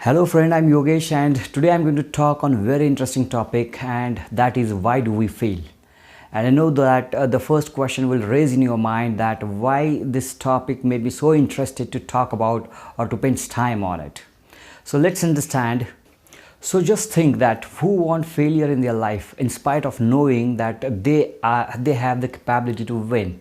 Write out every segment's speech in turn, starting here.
Hello friend, I'm Yogesh and today I'm going to talk on a very interesting topic, and that is why do we fail? And I know that the first question will raise in your mind that why this topic made me so interested to talk about or to spend time on it. So let's understand. So just think that who want failure in their life in spite of knowing that they have the capability to win.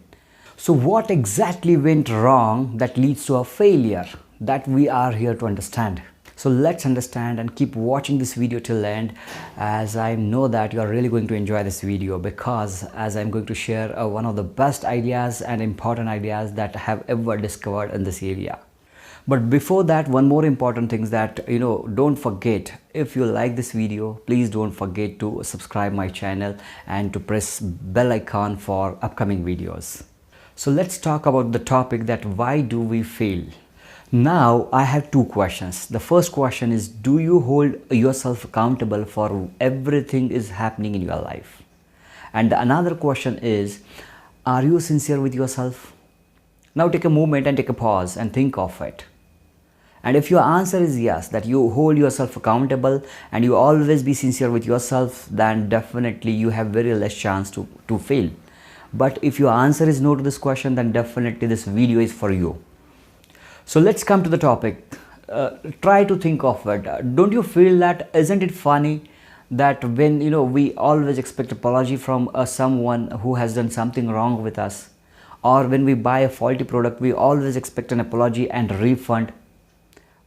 So what exactly went wrong that leads to a failure? That we are here to understand. So let's understand and keep watching this video till end, as I know that you are really going to enjoy this video, because as I'm going to share one of the best ideas and important ideas that I have ever discovered in this area. But before that, one more important thing is that don't forget, if you like this video, please don't forget to subscribe my channel and to press bell icon for upcoming videos. So let's talk about the topic that why do we fail. Now I have two questions. The first question is, do you hold yourself accountable for everything is happening in your life? And another question is, are you sincere with yourself? Now take a moment and take a pause and think of it. And if your answer is yes, that you hold yourself accountable and you always be sincere with yourself, then definitely you have very less chance to fail. But if your answer is no to this question, then definitely this video is for you. So let's come to the topic. Try to think of it. Don't you feel that, isn't it funny that when we always expect apology from someone who has done something wrong with us, or when we buy a faulty product, we always expect an apology and refund.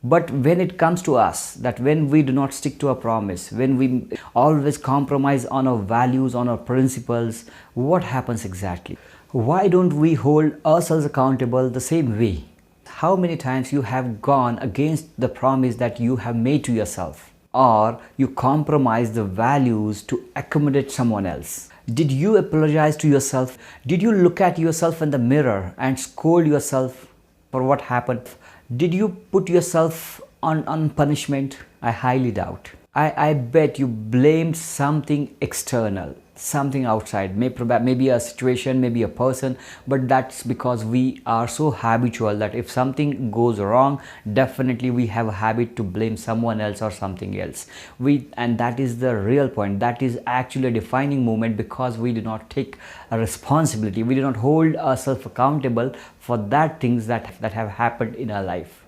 But when it comes to us, that when we do not stick to a promise, when we always compromise on our values, on our principles, what happens exactly? Why don't we hold ourselves accountable the same way? How many times you have gone against the promise that you have made to yourself, or you compromise the values to accommodate someone else? Did you apologize to yourself? Did you look at yourself in the mirror and scold yourself for what happened? Did you put yourself on punishment? I highly doubt. I bet you blamed something external, something outside, maybe a situation, maybe a person, but that's because we are so habitual that if something goes wrong, definitely we have a habit to blame someone else or something else. And that is the real point. That is actually a defining moment, because we do not take a responsibility. We do not hold ourselves accountable for that things that have happened in our life.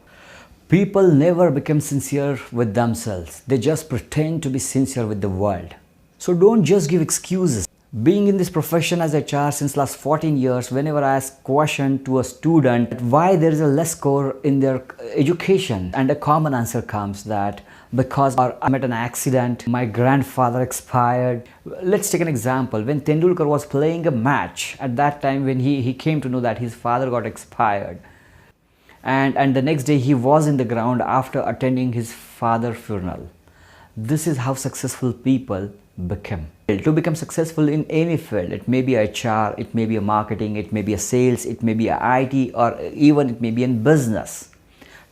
People never become sincere with themselves. They just pretend to be sincere with the world. So don't just give excuses. Being in this profession as HR since last 14 years, whenever I ask question to a student why there is a less score in their education, and a common answer comes that because I met an accident, my grandfather expired. Let's take an example. When Tendulkar was playing a match, at that time when he came to know that his father got expired, and the next day he was in the ground after attending his father's funeral. This is how successful people become. To become successful in any field, it may be HR, it may be a marketing, it may be a sales, it may be a IT, or even it may be in business.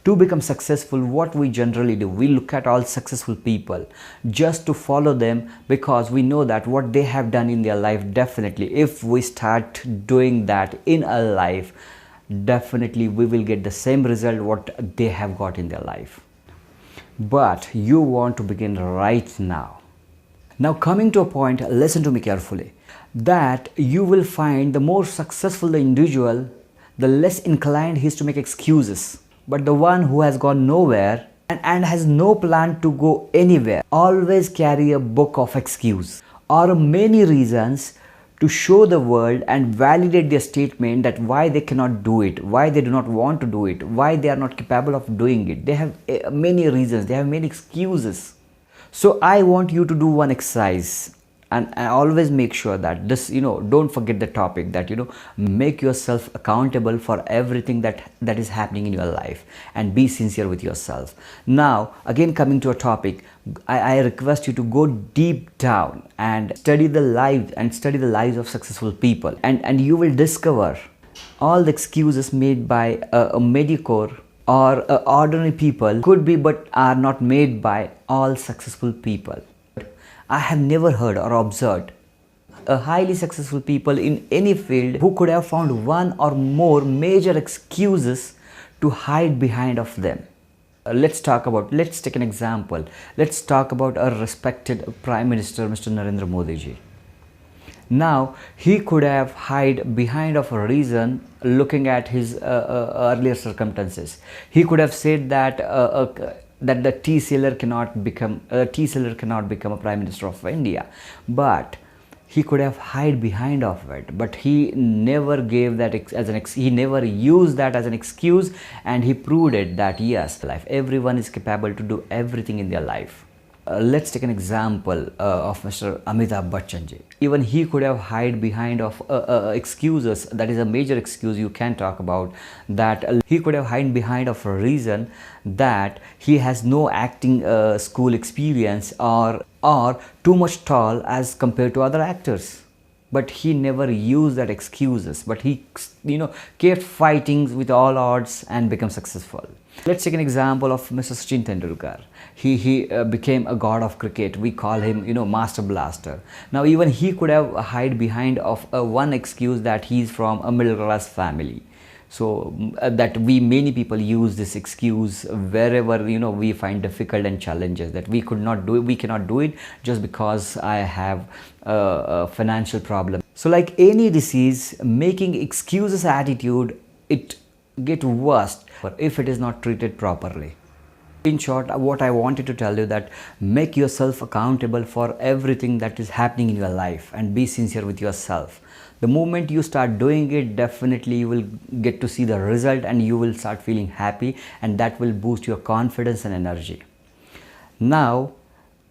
To become successful, what we generally do, we look at all successful people just to follow them, because we know that what they have done in their life, definitely if we start doing that in our life, definitely we will get the same result what they have got in their life. But you want to begin right now. Now coming to a point, listen to me carefully, that you will find the more successful the individual, the less inclined he is to make excuses. But the one who has gone nowhere and has no plan to go anywhere always carry a book of excuse or many reasons to show the world and validate their statement that why they cannot do it, why they do not want to do it, why they are not capable of doing it. They have many reasons, they have many excuses. So I want you to do one exercise, and always make sure that this, don't forget the topic, that make yourself accountable for everything that is happening in your life, and be sincere with yourself. Now again, coming to a topic, I request you to go deep down and study the lives of successful people, and you will discover all the excuses made by a mediocre or ordinary people could be, but are not made by all successful people. I have never heard or observed a highly successful people in any field who could have found one or more major excuses to hide behind of them. Let's take an example. Let's talk about our respected Prime Minister, Mr. Narendra Modi ji. Now, he could have hide behind of a reason looking at his earlier circumstances. He could have said that that the tea seller cannot become a Prime Minister of India, but he could have hide behind of it, but he never gave that he never used that as an excuse, and he proved it that yes, life, everyone is capable to do everything in their life. Let's take an example of Mr. Amitabh Bachchan ji. Even he could have hide behind of excuses. That is a major excuse you can talk about. That he could have hide behind of a reason that he has no acting school experience, or too much tall as compared to other actors. But he never used that excuses, but he kept fighting with all odds and became successful. Let's take an example of Mr. Sachin Tendulkar. He became a god of cricket. We call him Master Blaster. Now even he could have hide behind of one excuse that he's from a middle class family. So that many people use this excuse wherever we find difficult and challenges, that we cannot do it just because I have a financial problem. So like any disease, making excuses attitude, it get worse if it is not treated properly. In short, what I wanted to tell you, that make yourself accountable for everything that is happening in your life and be sincere with yourself. The moment you start doing it, definitely you will get to see the result and you will start feeling happy, and that will boost your confidence and energy. Now,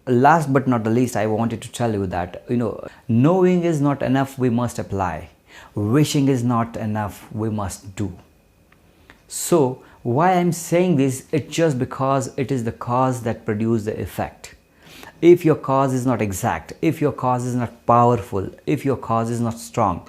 last but not the least, I wanted to tell you that knowing is not enough, we must apply. Wishing is not enough, we must do. So why I'm saying this, it's just because it is the cause that produces the effect. If your cause is not exact, if your cause is not powerful, if your cause is not strong,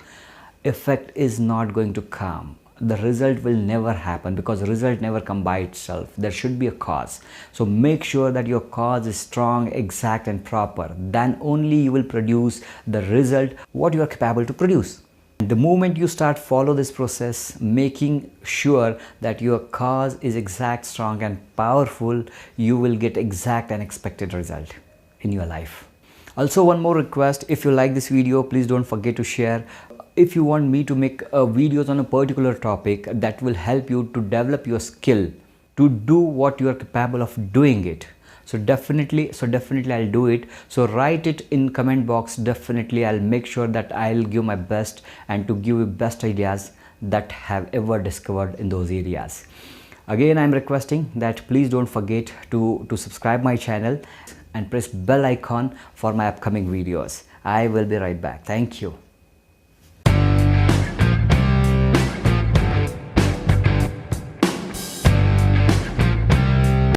effect is not going to come. The result will never happen, because result never come by itself. There should be a cause. So make sure that your cause is strong, exact and proper. Then only you will produce the result what you are capable to produce. The moment you start follow this process, making sure that your cause is exact, strong and powerful, you will get exact and expected result in your life. Also, one more request: if you like this video, please don't forget to share. If you want me to make videos on a particular topic that will help you to develop your skill to do what you are capable of doing it, so definitely I'll do it. So write it in comment box. Definitely I'll make sure that I'll give my best and to give you best ideas that have ever discovered in those areas. Again, I'm requesting that please don't forget to subscribe my channel and press bell icon for my upcoming videos. I will be right back. Thank you.